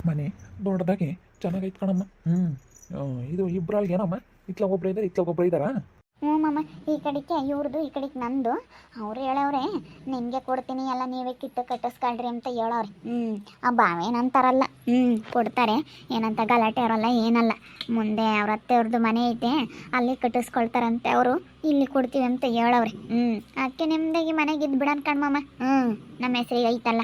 ಮನೆ ದೊಡ್ಡದಾಗಿ ಚೆನ್ನಾಗೈತೆ ಕಣಮ್ಮ. ಇದು ಇಬ್ಬರಲ್ಲಿ ಏನಮ್ಮ, ಇತ್ಲಾಗ ಒಬ್ರು ಇದ್ದಾರೆ ಇತ್ಲಾಗ ಒಬ್ರು ಇದ್ದಾರಾ? ಹ್ಞೂ ಮಾಮ, ಈ ಕಡೆಗೆ ಇವ್ರದ್ದು ಈ ಕಡೆಗೆ ನಂದು. ಅವ್ರು ಹೇಳವ್ರೆ ನಿಮಗೆ ಕೊಡ್ತೀನಿ ಎಲ್ಲ ನೀವೇ ಕಿತ್ತು ಕಟ್ಟಿಸ್ಕೊಳ್ರಿ ಅಂತ ಹೇಳವ್ರೆ. ಆ ಬಾವೇನಂತಾರಲ್ಲ ಕೊಡ್ತಾರೆ, ಏನಂತ ಗಲಾಟೆ ಇರೋಲ್ಲ ಏನಲ್ಲ. ಮುಂದೆ ಅವ್ರ ಅತ್ತೆಯವ್ರದ್ದು ಮನೆ ಐತೆ, ಅಲ್ಲಿ ಕಟ್ಟಿಸ್ಕೊಳ್ತಾರಂತೆ ಅವರು, ಇಲ್ಲಿ ಕೊಡ್ತೀವಿ ಅಂತ ಹೇಳವ್ರೆ. ಅದಕ್ಕೆ ನಿಮ್ದಾಗಿ ಮನೆಗೆ ಇದ್ದು ಬಿಡೋಣ ಕಣ್ಮಮ್ಮ. ನಮ್ಮ ಹೆಸ್ರಿಗೆ ಐತಲ್ಲ.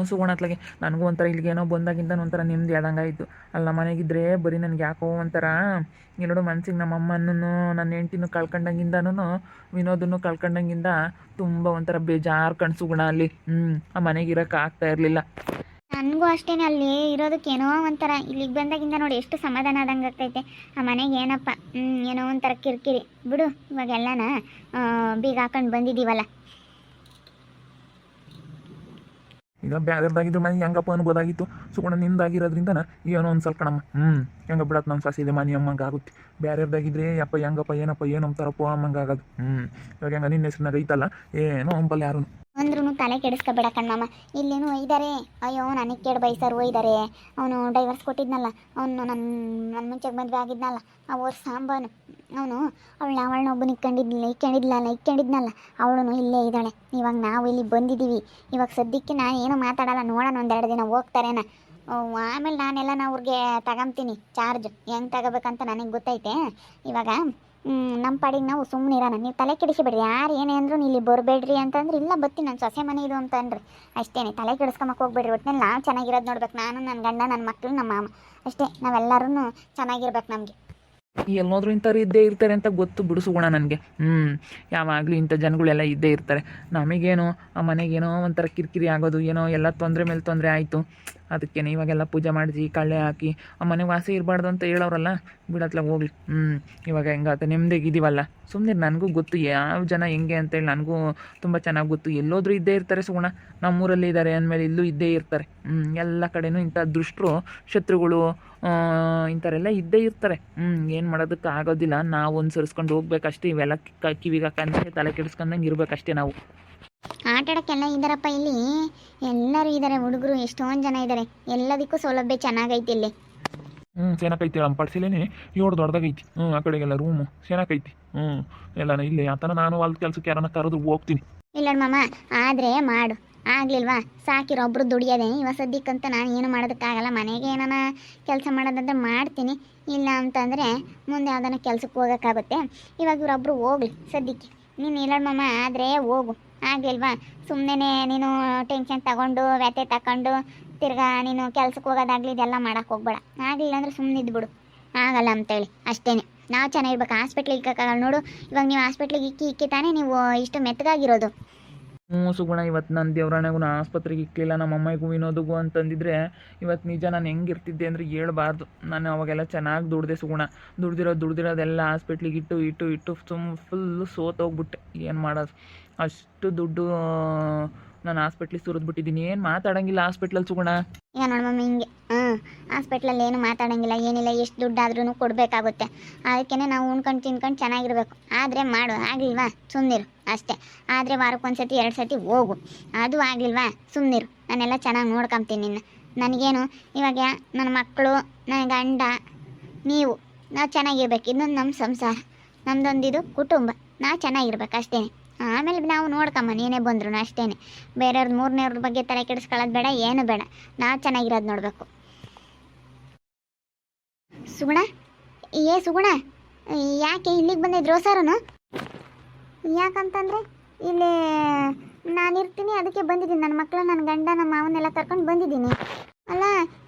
ಸುಗುಣತ್ಲಾಗೆ ನನಗೂ ಒಂಥರ ಇಲ್ಲಿಗೇನೋ ಬಂದಾಗಿಂದ ಒಂಥರ ನಿಮ್ದು ಹೇಳ್ದಂಗಾಯಿತು. ಅಲ್ಲ ಮನೆಗಿದ್ರೆ ಬರೀ ನನಗೆ ಯಾಕೋ ಒಂಥರ ಎಲ್ಲೋಡು ಮನ್ಸಿಗೆ ನಮ್ಮ ಅಮ್ಮನೂ ನನ್ನ ಹೆಂಡ್ತಿನೂ ಕಳ್ಕೊಂಡಂಗಿಂದನೂ ವಿನೋದನ್ನು ಕಳ್ಕೊಂಡಂಗಿಂದ ತುಂಬ ಒಂಥರ ಬೇಜಾರು ಕಣ್ಸು ಗುಣ ಅಲ್ಲಿ. ಆ ಮನೆಗೆ ಇರೋಕೆ ಆಗ್ತಾ ಇರಲಿಲ್ಲ. ನನಗೂ ಅಷ್ಟೇನೆ, ಅಲ್ಲಿ ಇರೋದಕ್ಕೇನೋ ಒಂಥರ, ಇಲ್ಲಿಗೆ ಬಂದಾಗಿಂದ ನೋಡಿ ಎಷ್ಟು ಸಮಾಧಾನ ಆದಂಗೆ ಆಗ್ತೈತೆ. ಆ ಮನೆಗೆ ಏನಪ್ಪ ಏನೋ ಒಂಥರ ಕಿರಿಕಿರಿ ಬಿಡು. ಇವಾಗೆಲ್ಲನ ಬೀಗ ಹಾಕೊಂಡು ಬಂದಿದ್ದೀವಲ್ಲ. ಈಗ ಬೇರೆದಾಗಿದ್ದು ಮನೆ ಹೆಂಗಪ್ಪ ಅನ್ಬೋದಾಗಿತ್ತು. ಸುಗುಣ ನಿಂದಾಗಿರೋದ್ರಿಂದ ಏನೋ ಒಂದು ಸ್ವಲ್ಪ ಕಣಮ್ಮ. ಹೆಂಗ ಬಿಡತ್ತೆ ನಮ್ಮ ಸಾಸಿದೆ ಮನೆ ಅಮ್ಮಂಗೆ ಆಗುತ್ತೆ. ಬೇರೆದಾಗಿದ್ರೆ ಯಪ್ಪ ಹೆಂಗಪ್ಪ ಏನಪ್ಪ ಏನು ಅಂತಾರಪ್ಪ ಅಮ್ಮಂಗೆ ಆಗೋದು. ಇವಾಗ ಹೆಂಗ ನಿನ್ನ ಹೆಸ್ರಿನಾಗ ಐತಲ್ಲ ಏನೋ ಅಂಬಲ್ಲ ಯಾರು ಅಂದ್ರೂ ತಲೆ ಕೆಡಿಸ್ಕೊಬೇಡ ಕಣ್ಮಮ್ಮ. ಇಲ್ಲೇನು ಒಯ್ದಾರೆ, ಅಯ್ಯೋ ನನಗೆ ಕೇಳಿ ಬೈಸರು ಒಯ್ದಾರೆ. ಅವನು ಡೈವರ್ಸ್ ಕೊಟ್ಟಿದ್ನಲ್ಲ, ಅವನು ನನ್ನ ಮುಂಚೆಗೆ ಮದುವೆ ಆಗಿದ್ನಲ್ಲ ಆ ಓರ್ ಸಾಂಬಾನು, ಅವನು ಅವಳನ್ನೊಬ್ಬನ ಇಕ್ಕೊಂಡಿದ್ನಲ್ಲ ಅವಳು ಇಲ್ಲೇ ಇದ್ದಾಳೆ. ಇವಾಗ ನಾವು ಇಲ್ಲಿ ಬಂದಿದ್ದೀವಿ. ಇವಾಗ ಸದ್ಯಕ್ಕೆ ನಾನು ಏನೂ ಮಾತಾಡಲ್ಲ, ನೋಡೋಣ ಒಂದೆರಡು ದಿನ ಹೋಗ್ತಾರೇನ. ಆಮೇಲೆ ನಾನೆಲ್ಲ ಅವ್ರಿಗೆ ತಗೊಂತೀನಿ ಚಾರ್ಜ್, ಹೆಂಗೆ ತಗೋಬೇಕಂತ ನನಗೆ ಗೊತ್ತೈತೆ. ಇವಾಗ ನಮ್ಮ ಪಾಡಿಗೆ ನಾವು ಸುಮ್ಮನೆ ಇರೋಣ, ನೀವು ತಲೆ ಕೆಡಿಸಿಬಿಡ್ರಿ. ಯಾರು ಏನೇ ಅಂದ್ರೂ ಇಲ್ಲಿ ಬರಬೇಡ್ರಿ ಅಂತಂದ್ರೆ ಇಲ್ಲ ಬತ್ತೀನಿ, ನನ್ನ ಸೊಸೆ ಮನೆ ಇದು ಅಂತ ಅಂದ್ರಿ ಅಷ್ಟೇ. ತಲೆ ಕೆಡಿಸ್ಕೊಂಬಕ್ಕೆ ಹೋಗ್ಬೇಡ್ರಿ. ಒಟ್ಟಿನಲ್ಲಿ ನಾವು ಚೆನ್ನಾಗಿರೋದು ನೋಡ್ಬೇಕು, ನಾನು ನನ್ನ ಗಂಡ ನನ್ನ ಮಕ್ಕಳು ನಮ್ಮ ಮಾಮ ಅಷ್ಟೇ. ನಾವೆಲ್ಲರೂ ಚೆನ್ನಾಗಿರ್ಬೇಕು. ನಮಗೆ ಎಲ್ಲೋದ್ರೂ ಇಂಥವ್ರು ಇದ್ದೇ ಇರ್ತಾರೆ ಅಂತ ಗೊತ್ತು ಬಿಡಿಸ್ಕೋಣ ನನಗೆ. ಯಾವಾಗಲೂ ಇಂಥ ಜನಗಳೆಲ್ಲ ಇದ್ದೇ ಇರ್ತಾರೆ. ನಮಗೇನೋ ಆ ಮನೆಗೇನೋ ಒಂಥರ ಕಿರಿಕಿರಿ ಆಗೋದು, ಏನೋ ಎಲ್ಲ ತೊಂದರೆ ಮೇಲೆ ತೊಂದರೆ ಆಯಿತು. ಅದಕ್ಕೆ ಇವಾಗೆಲ್ಲ ಪೂಜೆ ಮಾಡಿಸಿ ಕಳ್ಳೆ ಹಾಕಿ ಆ ಮನೆ ವಾಸಿ ಇರಬಾರ್ದು ಅಂತ ಹೇಳೋರಲ್ಲ, ಬಿಡತ್ಲಾಗ ಹೋಗ್ಲಿ. ಇವಾಗ ಹೆಂಗಾತ ನೆಮ್ಮದಿಗಿದ್ದೀವಲ್ಲ, ಸುಮ್ಮನೆ ನನಗೂ ಗೊತ್ತು ಯಾವ ಜನ ಹೆಂಗೆ ಅಂತೇಳಿ ನನಗೂ ತುಂಬ ಚೆನ್ನಾಗಿ ಗೊತ್ತು. ಎಲ್ಲೋದ್ರೂ ಇದ್ದೇ ಇರ್ತಾರೆ ಸುಗುಣ. ನಮ್ಮೂರಲ್ಲಿ ಇದ್ದಾರೆ ಅಂದಮೇಲೆ ಇಲ್ಲೂ ಇದ್ದೇ ಇರ್ತಾರೆ. ಎಲ್ಲ ಕಡೆನೂ ಇಂಥ ದುಷ್ಟರು ಶತ್ರುಗಳು ಇಂಥವರೆಲ್ಲ ಇದ್ದೇ ಇರ್ತಾರೆ. ಏನು ಮಾಡೋದಕ್ಕೆ ಆಗೋದಿಲ್ಲ. ನಾವು ಅನುಸರಿಸ್ಕೊಂಡು ಹೋಗ್ಬೇಕಷ್ಟೇ. ಇವೆಲ್ಲ ಕಿವಿಗೆ ಹಾಕಂದ್ರೆ ತಲೆ ಕೆಡಿಸ್ಕೊಂಡಂಗೆ ಇರಬೇಕಷ್ಟೇ ನಾವು. ಆಟ ಆಡೋಕ್ಕೆಲ್ಲ ಇದ್ದಾರಪ್ಪ ಇಲ್ಲಿ, ಎಲ್ಲರೂ ಇದ್ದಾರೆ. ಹುಡುಗರು ಎಷ್ಟೊಂದು ಜನ ಇದ್ದಾರೆ. ಎಲ್ಲದಕ್ಕೂ ಸೌಲಭ್ಯ ಚೆನ್ನಾಗೈತಿ ಇಲ್ಲಿ. ಚೆನ್ನಾಗೈತಿ. ನಮ್ಮ ಪಡ್ಸಿಲೇನೆ 7 ದೊಡ್ಡದಾಗೈತಿ. ಆ ಕಡೆಗೆಲ್ಲ ರೂಮು ಚೆನ್ನಾಗೈತಿ. ಎಲ್ಲ ಇಲ್ಲೇ ಆತನ ನಾನು ಹೊಲ್ದ ಕೆಲ್ಸಕ್ಕೆ ಯಾರನ್ನ ಕರೆದು ಹೋಗ್ತೀನಿ. ಇಲ್ಲ ಮಾಮ, ಆದರೆ ಮಾಡು. ಆಗ್ಲಿಲ್ವಾ ಸಾಕಿರೋ ಒಬ್ರು ದುಡಿಯೋದೇ. ಇವಾಗ ಸದ್ಯಕ್ಕಂತ ನಾನು ಏನು ಮಾಡೋದಕ್ಕಾಗಲ್ಲ. ಮನೆಗೆ ಏನಾನ ಕೆಲಸ ಮಾಡೋದಂದ್ರೆ ಮಾಡ್ತೀನಿ, ಇಲ್ಲ ಅಂತಂದರೆ ಮುಂದೆ ಯಾವ್ದಾನ ಕೆಲ್ಸಕ್ಕೆ ಹೋಗೋಕ್ಕಾಗುತ್ತೆ. ಇವಾಗ ಇವರೊಬ್ಬರು ಹೋಗ್ಲಿ ಸದ್ಯಕ್ಕೆ. ನೀನು ಇಲ್ಲ ಮಾಮ, ಆದರೆ ಹೋಗು. ಆಗ್ಲಿಲ್ವಾ ಸುಮ್ಮನೆ ನೀನು ಟೆನ್ಷನ್ ತಗೊಂಡು ವ್ಯಥೆ ತಗೊಂಡು ತಿರ್ಗಾ ನೀನು ಕೆಲ್ಸಕ್ಕೆ ಹೋಗೋದಾಗಲಿ ಇದೆಲ್ಲ ಮಾಡೋಕ್ಕೆ ಹೋಗ್ಬೇಡ. ಆಗಲಿಲ್ಲ ಅಂದರೆ ಸುಮ್ಮನೆ ಇದ್ಬಿಡು. ಆಗಲ್ಲ ಅಂತೇಳಿ ಅಷ್ಟೇ. ನಾವು ಚೆನ್ನಾಗಿರ್ಬೇಕು. ಹಾಸ್ಪಿಟ್ಲಿಗೆ ಇಕ್ಕೋಕ್ಕಾಗಲ್ಲ ನೋಡು. ಇವಾಗ ನೀವು ಹಾಸ್ಪಿಟ್ಲಿಗೆ ಇಕ್ಕಿ ತಾನೇ ನೀವು ಇಷ್ಟು ಮೆತ್ತಗಾಗಿರೋದು. ಸುಗುಣ, ಇವತ್ತು ನನ್ನ ದೇವ್ರಾಣೆಗೂ ನಾ ಆಸ್ಪತ್ರೆಗೆ ಇಕ್ಕಲಿಲ್ಲ, ನಮ್ಮ ಅಮ್ಮಗೂ ವಿನೋದಿಗೂ ಅಂತಂದಿದ್ರೆ ಇವತ್ತು ನಿಜ ನಾನು ಹೆಂಗಿರ್ತಿದ್ದೆ ಅಂದರೆ ಹೇಳ್ಬಾರ್ದು. ನಾನು ಅವಾಗೆಲ್ಲ ಚೆನ್ನಾಗಿ ದುಡ್ದೆ ಸುಗುಣ. ದುಡ್ದಿರೋದೆಲ್ಲ ಹಾಸ್ಪಿಟ್ಲಿಗೆ ಇಟ್ಟು ಫುಲ್ಲು ಸೋತೋಗ್ಬಿಟ್ಟೆ. ಏನು ಮಾಡೋದು, ಅಷ್ಟು ದುಡ್ಡು ನಾನು ಹಾಸ್ಪಿಟ್ಲಿಗೆ ಸುರಿದ್ಬಿಟ್ಟಿದ್ದೀನಿ. ಏನು ಮಾತಾಡೋಂಗಿಲ್ಲ ಹಾಸ್ಪಿಟ್ಲಲ್ಲಿ ಸುಗುಣ. ಈಗ ನೋಡಿ ಮಮ್ಮಿ ಹಿಂಗೆ ಹಾಸ್ಪಿಟ್ಲಲ್ಲಿ ಏನು ಮಾತಾಡೋಂಗಿಲ್ಲ ಏನಿಲ್ಲ. ಎಷ್ಟು ದುಡ್ಡಾದ್ರೂ ಕೊಡಬೇಕಾಗುತ್ತೆ. ಅದಕ್ಕೇ ನಾವು ಉಣ್ಕೊಂಡು ತಿನ್ಕೊಂಡು ಚೆನ್ನಾಗಿರ್ಬೇಕು. ಆದರೆ ಮಾಡು. ಆಗಲಿಲ್ವಾ ಸುಮ್ಮನಿರು ಅಷ್ಟೇ. ಆದರೆ ವಾರಕ್ಕೊಂದು ಸತಿ 2 ಸತಿ ಹೋಗು. ಅದು ಆಗಲಿಲ್ವಾ ಸುಮ್ಮನಿರು. ನಾನೆಲ್ಲ ಚೆನ್ನಾಗಿ ನೋಡ್ಕೊಂತೀನಿ ನಿನ್ನ. ನನಗೇನು ಇವಾಗ ನನ್ನ ಮಕ್ಕಳು, ನನ್ನ ಗಂಡ, ನೀವು ನಾವು ಚೆನ್ನಾಗಿರ್ಬೇಕು. ಇನ್ನೊಂದು ನಮ್ಮ ಸಂಸಾರ, ನಮ್ಮದೊಂದಿದು ಕುಟುಂಬ. ನಾವು ಚೆನ್ನಾಗಿರ್ಬೇಕು ಅಷ್ಟೇ. ಆಮೇಲೆ ನಾವು ನೋಡ್ಕಮ್ಮ ನೀನೇ ಬಂದ್ರು ಅಷ್ಟೇ. ಬೇರೆಯವ್ರದ್ದು 3ನೇವ್ರ ಬಗ್ಗೆ ತಲೆ ಕೆಡಿಸ್ಕೊಳ್ಳೋದು ಬೇಡ, ಏನು ಬೇಡ. ನಾವು ಚೆನ್ನಾಗಿರೋದು ನೋಡಬೇಕು. ಸುಗುಣ, ಸುಗುಣ, ಯಾಕೆ ಇಲ್ಲಿಗೆ ಬಂದಿದ್ರು ಸಾರನು? ಯಾಕಂತಂದರೆ ಇಲ್ಲಿ ನಾನಿರ್ತೀನಿ, ಅದಕ್ಕೆ ಬಂದಿದ್ದೀನಿ. ನನ್ನ ಮಕ್ಕಳು, ನನ್ನ ಗಂಡ, ನಮ್ಮ ಮಾವನ್ನೆಲ್ಲ ಕರ್ಕೊಂಡು ಬಂದಿದ್ದೀನಿ. ಅಲ್ಲ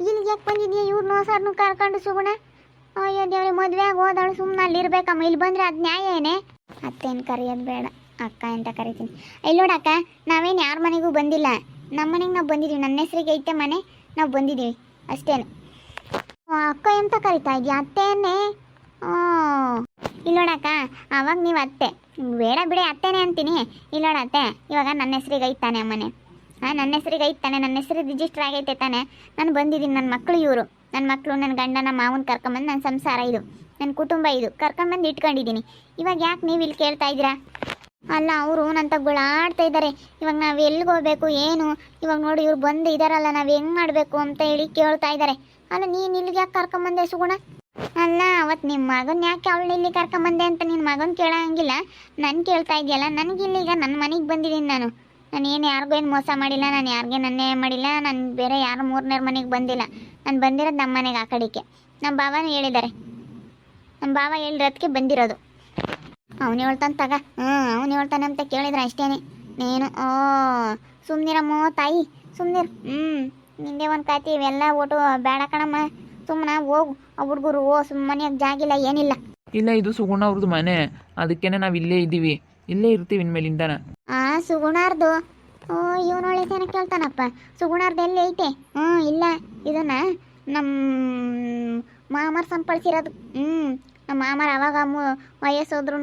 ಇಲ್ಲಿಗೆ ಯಾಕೆ ಬಂದಿದ್ದೀಯ? ಇವ್ರನ್ನೋ ಸಾರನು ಕರ್ಕೊಂಡು ಸುಗುಣ? ಅಯ್ಯೋ ದೇವ್ರೆ, ಮದುವೆಯಾಗಿ ಹೋದವಳು ಸುಮ್ಮನೆ ಅಲ್ಲಿರ್ಬೇಕಮ್ಮ. ಇಲ್ಲಿ ಬಂದರೆ ಅದು ನ್ಯಾಯ ಏನೇ? ಅತ್ತೇನು ಕರೆಯೋದು ಬೇಡ, ಅಕ್ಕ ಅಂತ ಕರಿತೀನಿ. ಇಲ್ಲಿ ನೋಡಕ್ಕ, ನಾವೇನು ಯಾರ ಮನೆಗೂ ಬಂದಿಲ್ಲ. ನಮ್ಮ ಮನೆಗೆ ನಾವು ಬಂದಿದ್ದೀವಿ. ನನ್ನ ಹೆಸ್ರಿಗೆ ಐತೆ ಮನೆ, ನಾವು ಬಂದಿದ್ದೀವಿ ಅಷ್ಟೇನು. ಅಕ್ಕ ಎಂತ ಕರಿತಾ ಇದೆಯಾ? ಅತ್ತೇನೆ. ಇಲ್ಲಿ ನೋಡಕ್ಕ, ಅವಾಗ ನೀವು ಅತ್ತೆ ಬೇಡ ಬಿಡಿ, ಅತ್ತೇನೆ ಅಂತೀನಿ. ಇಲ್ಲಿ ನೋಡತ್ತೆ, ಇವಾಗ ನನ್ನ ಹೆಸ್ರಿಗೆ ಐತಾನೆ ಮನೆ. ನನ್ನ ಹೆಸ್ರಿಗೆ ಐತಾನೆ, ನನ್ನ ಹೆಸ್ರಿಗೆ ರಿಜಿಸ್ಟರ್ ಆಗೈತೆ ತಾನೆ. ನಾನು ಬಂದಿದ್ದೀನಿ. ನನ್ನ ಮಕ್ಕಳು ಇವರು, ನನ್ನ ಮಕ್ಕಳು, ನನ್ನ ಗಂಡ, ನಮ್ಮ ಮಾವನ ಕರ್ಕೊಂಬಂದು ನನ್ನ ಸಂಸಾರ ಇದು, ನನ್ನ ಕುಟುಂಬ ಇದು ಕರ್ಕೊಂಬಂದು ಇಟ್ಕೊಂಡಿದ್ದೀನಿ. ಇವಾಗ ಯಾಕೆ ನೀವು ಇಲ್ಲಿ ಕೇಳ್ತಾ ಇದ್ದೀರಾ? ಅಲ್ಲ ಅವರು ನನ್ನ ತಗೊಳಾಡ್ತಾ ಇದ್ದಾರೆ. ಇವಾಗ ನಾವು ಎಲ್ಲಿಗೆ ಹೋಗ್ಬೇಕು ಏನು, ಇವಾಗ ನೋಡಿ ಇವ್ರು ಬಂದು ಇದಾರಲ್ಲ, ನಾವು ಹೆಂಗೆ ಮಾಡಬೇಕು ಅಂತ ಹೇಳಿ ಕೇಳ್ತಾ ಇದ್ದಾರೆ. ಅಲ್ಲ ನೀನು ಇಲ್ಲಿಗೆ ಯಾಕೆ ಕರ್ಕೊಂಬಂದೆ ಸುಗುಣ? ಅಲ್ಲ ಅವತ್ತು ನಿಮ್ಮ ಮಗನ ಯಾಕೆ ಅವಳನ್ನ ಇಲ್ಲಿ ಕರ್ಕೊಂಬಂದೆ ಅಂತ ನಿನ್ನ ಮಗನ ಕೇಳೋಂಗಿಲ್ಲ, ನನ್ನ ಕೇಳ್ತಾ ಇದೆಯಲ್ಲ. ನನಗಿಲ್ಲೀಗ ನನ್ನ ಮನೆಗೆ ಬಂದಿದ್ದೀನಿ ನಾನು ಏನು ಯಾರಿಗೂ ಏನು ಮೋಸ ಮಾಡಿಲ್ಲ, ನಾನು ಯಾರಿಗೆ ನನ್ನೇ ಮಾಡಿಲ್ಲ, ನಾನು ಬೇರೆ ಯಾರು ಮೂರನೇರ ಮನೆಗೆ ಬಂದಿಲ್ಲ. ನಾನು ಬಂದಿರೋದು ನಮ್ಮ ಮನೆಗೆ ಆ ಕಡೆಗೆ. ನಮ್ಮ ಭಾವನ ಹೇಳಿದ್ದಾರೆ, ನಮ್ಮ ಭಾವ ಹೇಳಿರೋದಕ್ಕೆ ಬಂದಿರೋದು. ಅವನು ಹೇಳ್ತಾನೆ ತಗ, ಅವನು ಹೇಳ್ತಾನೆ ಅಂತ ಕೇಳಿದ್ರೆ ಅಷ್ಟೇನೆ ನೀನು. ಸುಮ್ಮನಿರಮ್ಮ ತಾಯಿ, ಸುಮ್ಮನಿರು. ನಿಂದೆ ಒಂದು ಕಾತಿ, ಇವೆಲ್ಲ ಒಟ್ಟು ಬೇಡ ಕಣಮ್ಮ, ಸುಮ್ಮನೆ ಹೋಗು. ಆ ಹುಡುಗರು ಮನೆಯಾಗ ಜಾಗಿಲ್ಲ ಏನಿಲ್ಲ. ಇಲ್ಲ, ಇದು ಸುಗುಣ ಅವ್ರದ್ದು ಮನೆ, ಅದಕ್ಕೇನೆ ನಾವು ಇಲ್ಲೇ ಇದ್ದೀವಿ, ಇಲ್ಲೇ ಇರ್ತೀವಿ ಇನ್ಮೇಲಿಂದನ. ಸುಗುಣಾರ್ದು? ಇವನೊಳಿತೇನ ಕೇಳ್ತಾನಪ್ಪ. ಸುಗುಣಾರ್ದು ಎಲ್ಲಿ ಐತೆ? ಇಲ್ಲ, ಇದನ್ನ ನಮ್ಮ ಮಾಮರ್ ಸಂಪಳಿಸಿರೋದು. ನಮ್ಮ ಮಾಮರ ಅವಾಗ ವಯಸ್ಸೋದ್ರೂ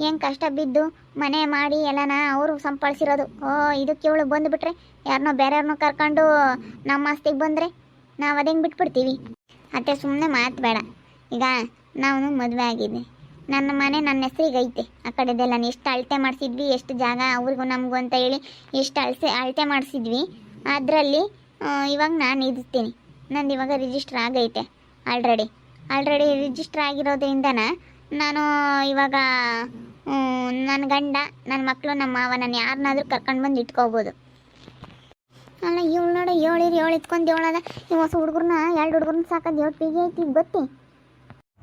ಹೆಂಗೆ ಕಷ್ಟ ಬಿದ್ದು ಮನೆ ಮಾಡಿ ಎಲ್ಲನ ಅವರು ಸಂಪಳಿಸಿರೋದು. ಇದಕ್ಕೆ ಇವಳು ಬಂದುಬಿಟ್ರೆ ಯಾರನ್ನೋ ಬೇರೆಯವ್ರನ್ನೋ ಕರ್ಕೊಂಡು ನಮ್ಮ ಆಸ್ತಿಗೆ ಬಂದರೆ ನಾವು ಅದೇಂಗೆ ಬಿಟ್ಬಿಡ್ತೀವಿ. ಅತ್ತೆ ಸುಮ್ಮನೆ ಮಾತು ಬೇಡ. ಈಗ ನಾವು ಮದುವೆ ಆಗಿದ್ದೆ, ನನ್ನ ಮನೆ ನನ್ನ ಹೆಸ್ರಿಗೆ ಐತೆ. ಆ ಕಡೆದೆಲ್ಲ ಎಷ್ಟು ಅಳತೆ ಮಾಡಿಸಿದ್ವಿ, ಎಷ್ಟು ಜಾಗ ಅವ್ರಿಗೂ ನಮಗೂ ಅಂತ ಹೇಳಿ ಎಷ್ಟು ಅಳತೆ ಮಾಡಿಸಿದ್ವಿ. ಅದರಲ್ಲಿ ಇವಾಗ ನಾನು ಇರ್ತೀನಿ. ನಂದು ಇವಾಗ ರಿಜಿಸ್ಟ್ರ್ ಆಗೈತೆ ಆಲ್ರೆಡಿ ರಿಜಿಸ್ಟ್ರ್ ಆಗಿರೋದ್ರಿಂದನ ನಾನು ಇವಾಗ ನನ್ನ ಗಂಡ, ನನ್ನ ಮಕ್ಕಳು, ನಮ್ಮ ಮಾವ, ನಾನು ಯಾರನ್ನಾದ್ರೂ ಕರ್ಕೊಂಡು ಬಂದು ಇಟ್ಕೋಬೋದು. ಅಲ್ಲ ಇವಳು ನೋಡಿ, ಏಳು ಇಟ್ಕೊಂಡು ಏಳದ ಈ ಹೊಸ ಹುಡುಗರನ್ನ 2 ಹುಡುಗರನ್ನ ಸಾಕೋದು 7 ಪೀಗೆ ಐತಿ ಗೊತ್ತಿ.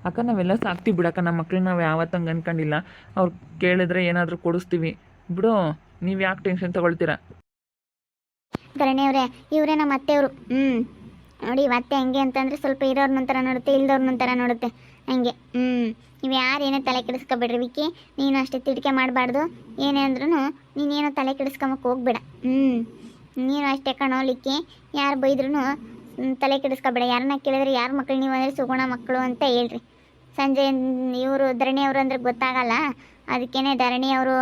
ಅಕ್ಕ ನಾವೆಲ್ಲ ಸಾಕ್ತೀವಿ ಬಿಡಕ್ಕ, ನಮ್ಮ ಮಕ್ಳನ್ನ ನಾವು ಯಾವತ್ತಂಗೆ ಅನ್ಕೊಂಡಿಲ್ಲ. ಅವ್ರು ಕೇಳಿದ್ರೆ ಏನಾದರೂ ಕೊಡಿಸ್ತೀವಿ ಬಿಡು, ನೀವು ಯಾಕೆ ಟೆನ್ಷನ್ ತೊಗೊಳ್ತೀರಾ? ಧರಣಿಯವ್ರೆ, ಇವರೇ ನಮ್ಮ ಅತ್ತೆಯವರು. ನೋಡಿ ಅತ್ತೆ ಹೆಂಗೆ ಅಂತಂದರೆ ಸ್ವಲ್ಪ ಇರೋರ್ನೊಂಥರ ನೋಡುತ್ತೆ, ಇಲ್ದವ್ರನ್ನೊಂಥರ ನೋಡುತ್ತೆ ಹಂಗೆ. ನೀವು ಯಾರೇನೇ ತಲೆ ಕೆಡಿಸ್ಕೊಬೇಡ್ರಿ ವಿಕ್ಕಿ, ನೀನು ಅಷ್ಟೇ ತಿಡಿಕೆ ಮಾಡಬಾರ್ದು. ಏನೇ ಅಂದ್ರೂ ನೀನೇನೋ ತಲೆ ಕೆಡಿಸ್ಕೊಂಬಕ್ಕೆ ಹೋಗ್ಬೇಡ. ನೀನು ಅಷ್ಟೇ ಕಣೋಲಿಕ್ಕೆ, ಯಾರು ಬೈದ್ರೂ ತಲೆ ಕೆಡಿಸ್ಕೊಬೇಡ. ಯಾರನ್ನ ಕೇಳಿದ್ರೆ ಯಾರ ಮಕ್ಕಳು ನೀವು ಅಂದರೆ ಸುಗುಣ ಮಕ್ಕಳು ಅಂತ ಹೇಳ್ರಿ. ಸಂಜೆ ಇವರು ಧರಣಿಯವರು ಅಂದರೆ ಗೊತ್ತಾಗಲ್ಲ, ಅದಕ್ಕೇನೆ ಧರಣಿಯವರು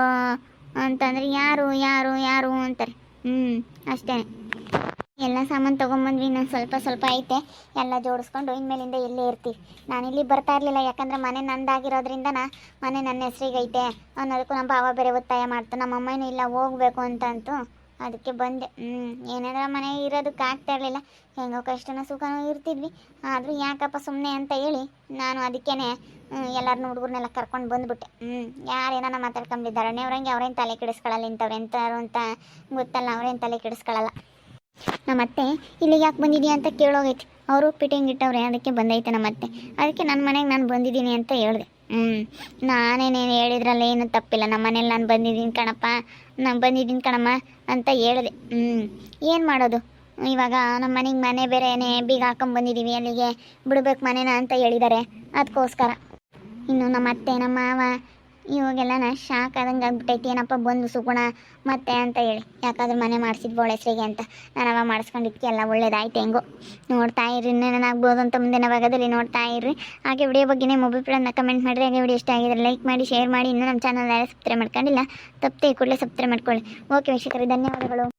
ಅಂತಂದರೆ ಯಾರು ಯಾರು ಯಾರು ಅಂತಾರೆ. ಅಷ್ಟೇ. ಎಲ್ಲ ಸಾಮಾನು ತೊಗೊಂಬಂದ್ವಿ, ನಾನು ಸ್ವಲ್ಪ ಐತೆ, ಎಲ್ಲ ಜೋಡಿಸ್ಕೊಂಡು ಇನ್ಮೇಲಿಂದ ಇಲ್ಲೇ ಇರ್ತೀವಿ. ನಾನಿಲ್ಲಿ ಬರ್ತಾ ಇರಲಿಲ್ಲ, ಯಾಕಂದರೆ ಮನೆ ನಂದಾಗಿರೋದ್ರಿಂದ ಮನೆ ನನ್ನ ಹೆಸ್ರಿಗೆ ಐತೆ ಅನ್ನೋದಕ್ಕೂ ನಮ್ಮ ಭಾವ ಬೇರೆ ಒತ್ತಾಯ ಮಾಡ್ತು. ನಮ್ಮ ಅಮ್ಮನೂ ಇಲ್ಲ ಹೋಗ್ಬೇಕು ಅಂತಂತು, ಅದಕ್ಕೆ ಬಂದೆ. ಏನಾದರೂ ಮನೆಗೆ ಇರೋದಕ್ಕೆ ಆಗ್ತಾ ಇರಲಿಲ್ಲ, ಹೆಂಗೋ ಕಷ್ಟನೋ ಸುಖನೋ ಇರ್ತಿದ್ವಿ. ಆದರೂ ಯಾಕಪ್ಪ ಸುಮ್ಮನೆ ಅಂತ ಹೇಳಿ ನಾನು ಅದಕ್ಕೇ ಎಲ್ಲರನ್ನೂ ಹುಡುಗರನ್ನೆಲ್ಲ ಕರ್ಕೊಂಡು ಬಂದುಬಿಟ್ಟೆ. ಯಾರೇನ ಮಾತಾಡ್ಕೊಂಡಿದ್ದಾರೆ ಧರಣಿಯವ್ರಂಗೆ, ಅವ್ರೇನು ತಲೆ ಕೆಡಿಸ್ಕೊಳ್ಳಲ್ಲ, ಇಂಥವ್ರು ಎಂಥವ್ರು ಅಂತ ಗೊತ್ತಲ್ಲ, ಅವ್ರೇನು ತಲೆ ಕೆಡಿಸ್ಕೊಳ್ಳಲ್ಲ. ನಮ್ಮತ್ತೆ ಇಲ್ಲಿಗೆ ಯಾಕೆ ಬಂದಿದ್ದೀಯ ಅಂತ ಕೇಳೋಗೈತಿ. ಅವರು ಫಿಟ್ಟಿಂಗ್ ಇಟ್ಟವ್ರೆ, ಅದಕ್ಕೆ ಬಂದೈತೆ ನಮ್ಮತ್ತೆ. ಅದಕ್ಕೆ ನನ್ನ ಮನೆಗೆ ನಾನು ಬಂದಿದ್ದೀನಿ ಅಂತ ಹೇಳಿದೆ. ನಾನೇನೇನು ಹೇಳಿದ್ರಲ್ಲ ಏನು ತಪ್ಪಿಲ್ಲ, ನಮ್ಮ ಮನೇಲಿ ನಾನು ಬಂದಿದ್ದೀನಿ ಕಣಮ್ಮ ಅಂತ ಹೇಳಿದೆ. ಏನು ಮಾಡೋದು ಇವಾಗ, ನಮ್ಮ ಮನೆ ಬೇರೆನೇ ಬೀಗ ಹಾಕೊಂಬಂದಿದ್ದೀವಿ, ಅಲ್ಲಿಗೆ ಬಿಡ್ಬೇಕು ಮನೇನ ಅಂತ ಹೇಳಿದ್ದಾರೆ. ಅದಕ್ಕೋಸ್ಕರ ಇನ್ನು ನಮ್ಮ ಅತ್ತೆ ನಮ್ಮ ಮಾವ ಇವಾಗೆಲ್ಲ ಶಾಕ್ ಆದಂಗೆ ಆಗ್ಬಿಟ್ಟೈತಿ. ಏನಪ್ಪ ಬಂದು ಸುಗುಣ ಮತ್ತೆ ಅಂತ ಹೇಳಿ, ಯಾಕಾದ್ರೂ ಮನೆ ಮಾಡಿಸಿದ್ವು ಅವಳ ಹೆಸರಿಗೆ ಅಂತ. ನಾನು ಅವಾಗ ಮಾಡಿಸ್ಕೊಂಡಿದ್ದಕ್ಕೆ ಎಲ್ಲ ಒಳ್ಳೇದಾಯ್ತು. ಹೆಂಗೋ ನೋಡ್ತಾ ಇರ್ರಿ, ಇನ್ನೇನಾಗ್ಬೋದು ಅಂತ ಮುಂದಿನ ಭಾಗದಲ್ಲಿ ನೋಡ್ತಾ ಇರ್ರಿ. ಹಾಗೆ ವಿಡಿಯೋ ಬಗ್ಗೆನೇ ಮೊಬೈಲ್ ಕಮೆಂಟ್ ಮಾಡಿರಿ. ಹಾಗೆ ವಿಡಿಯೋ ಇಷ್ಟ ಆಗಿದ್ರೆ ಲೈಕ್ ಮಾಡಿ, ಶೇರ್ ಮಾಡಿ. ಇನ್ನೂ ನಮ್ಮ ಚಾನಲ್ ಸಬ್ಸ್ಕ್ರೈಬ್ ಮಾಡ್ಕೊಂಡಿಲ್ಲ, ತಪ್ಪದೆ ಕೂಡಲೇ ಸಬ್ಸ್ಕ್ರೈಬ್ ಮಾಡ್ಕೊಳ್ಳಿ. ಓಕೆ ವೀಕ್ಷಕರೇ, ಧನ್ಯವಾದಗಳು.